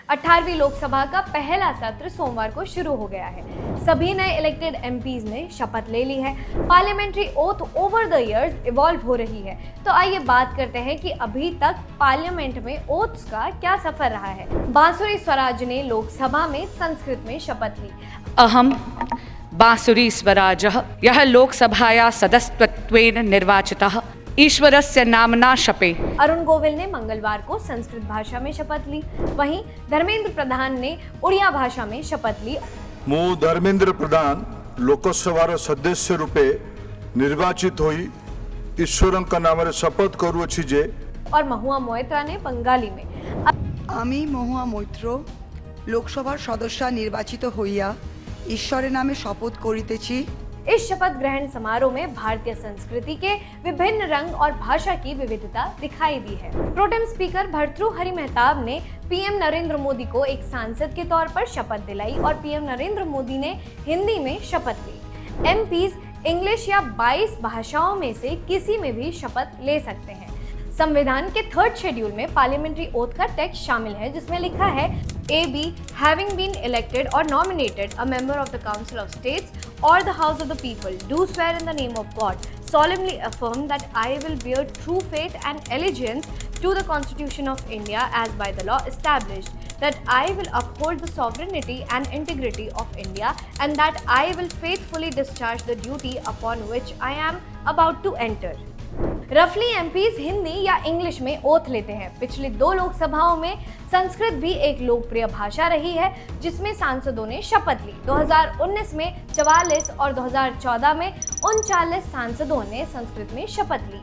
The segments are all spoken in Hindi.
18वीं लोकसभा का पहला सत्र सोमवार को शुरू हो गया है। सभी नए इलेक्टेड एमपीज ने शपथ ले ली है। Parliamentary oath over the years evolve हो रही है। तो आइए बात करते हैं कि अभी तक पार्लियामेंट में ओथ्स का क्या सफर रहा है। बांसुरी स्वराज ने लोकसभा में संस्कृत में शपथ ली। अहम बांसुरी स्वराजः यः लोकसभाया सदस्यत्वेन निर्वाचितः ईश्वरस्य नामना शपे। अरुण गोविल ने मंगलवार को संस्कृत भाषा में शपथ ली। वहीं धर्मेंद्र प्रधान ने उड़िया भाषा में शपथ ली। मु धर्मेंद्र प्रधान लोकसभार सदस्य रूपे निर्वाचित होई ईश्वरंक नाम शपथ करुछि जे। और महुआ मोइत्रा ने बंगाली में आमी महुआ मैत्र लोकसभार सदस्य निर्वाचित हইয়া ईश्वरेर नामे शपथ करितेछि। इस शपथ ग्रहण समारोह में भारतीय संस्कृति के विभिन्न रंग और भाषा की विविधता दिखाई दी है। प्रोटेम स्पीकर भर्तृहरि मेहताब ने पीएम नरेंद्र मोदी को एक सांसद के तौर पर शपथ दिलाई और पीएम नरेंद्र मोदी ने हिंदी में शपथ ली। एमपीज इंग्लिश या 22 भाषाओं में से किसी में भी शपथ ले सकते हैं। संविधान के 3rd शेड्यूल में पार्लियामेंट्री ओथ का टेक्स्ट शामिल है, जिसमें लिखा है AB having been elected or nominated a member of the Council of States or the House of the People do swear in the name of God solemnly affirm that I will bear true faith and allegiance to the Constitution of India as by the law established, that I will uphold the sovereignty and integrity of India, and that I will faithfully discharge the duty upon which I am about to enter। रफली एमपीज हिंदी या इंग्लिश में ओथ लेते हैं। पिछली 2 लोकसभाओं में संस्कृत भी एक लोकप्रिय भाषा रही है, जिसमें सांसदों ने शपथ ली। 2019 में 44 और 2014 में 39 सांसदों ने संस्कृत में शपथ ली।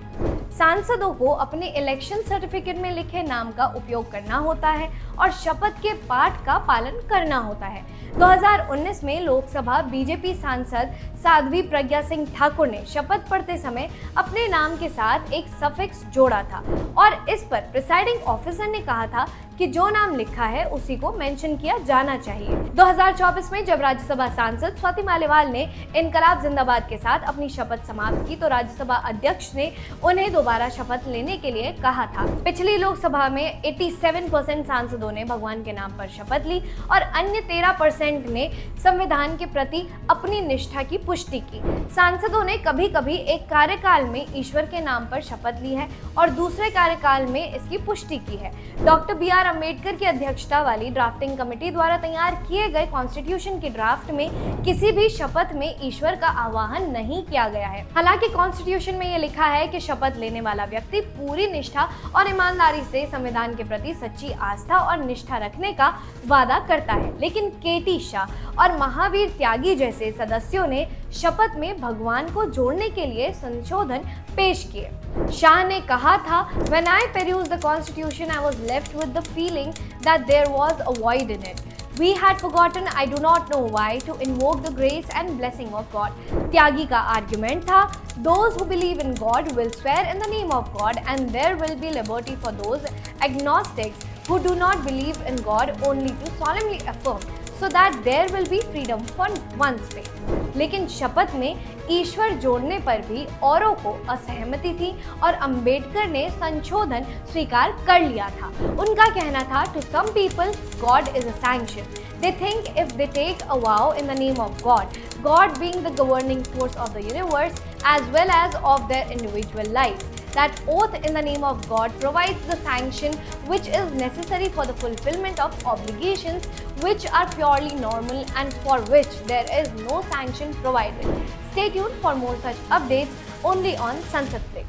सांसदों को अपने इलेक्शन सर्टिफिकेट में लिखे नाम का उपयोग करना होता है और शपथ के पाठ का पालन करना होता है। 2019 में लोकसभा बीजेपी सांसद साध्वी प्रज्ञा सिंह ठाकुर ने शपथ पढ़ते समय अपने नाम के साथ एक सफिक्स जोड़ा था और इस पर प्रिसाइडिंग ऑफिसर ने कहा था कि जो नाम लिखा है उसी को मेंशन किया जाना चाहिए। 2024 में जब राज्यसभा सांसद स्वाति मालीवाल ने इनकलाब जिंदाबाद के साथ अपनी शपथ समाप्त की तो राज्यसभा अध्यक्ष ने उन्हें दोबारा शपथ लेने के लिए कहा था। पिछली लोकसभा में 87% सांसदों ने भगवान के नाम पर शपथ ली और अन्य 13% ने संविधान के प्रति अपनी निष्ठा की पुष्टि की। सांसदों ने कभी कभी एक कार्यकाल में ईश्वर के नाम पर शपथ ली है और दूसरे कार्यकाल में इसकी पुष्टि की है। डॉक्टर BR अम्बेडकर की अध्यक्षता वाली ड्राफ्टिंग कमेटी द्वारा तैयार किए गए कॉन्स्टिट्यूशन की ड्राफ्ट में किसी भी शपथ में ईश्वर का आह्वान नहीं किया गया है। हालांकि कॉन्स्टिट्यूशन में ये लिखा है कि शपथ लेने वाला व्यक्ति पूरी निष्ठा और ईमानदारी से संविधान के प्रति सच्ची आस्था और निष्ठा रखने का वादा करता है। लेकिन KT शाह और महावीर त्यागी जैसे सदस्यों ने शपथ में भगवान को जोड़ने के लिए संशोधन पेश किए। शाह ने कहा था, When I perused the Constitution, I was left with the feeling that there was a void in it. We had forgotten, I do not know why, to invoke the grace and blessing of God। त्यागी का आर्गुमेंट था, Those who believe in God will swear in the name of God, and there will be liberty for those agnostics who do not believe in God only to solemnly affirm, so that there will be freedom for one's faith। लेकिन शपथ में ईश्वर जोड़ने पर भी औरों को असहमति थी और अंबेडकर ने संशोधन स्वीकार कर लिया था। उनका कहना था, To some people, God is a sanction. They think if they take a vow in the name of God, God being the governing force of the universe as well as of their individual lives, that oath in the name of God provides the sanction which is necessary for the fulfillment of obligations which are purely normal and for which there is no sanction provided। Stay tuned for more such updates only on Sansad Flix।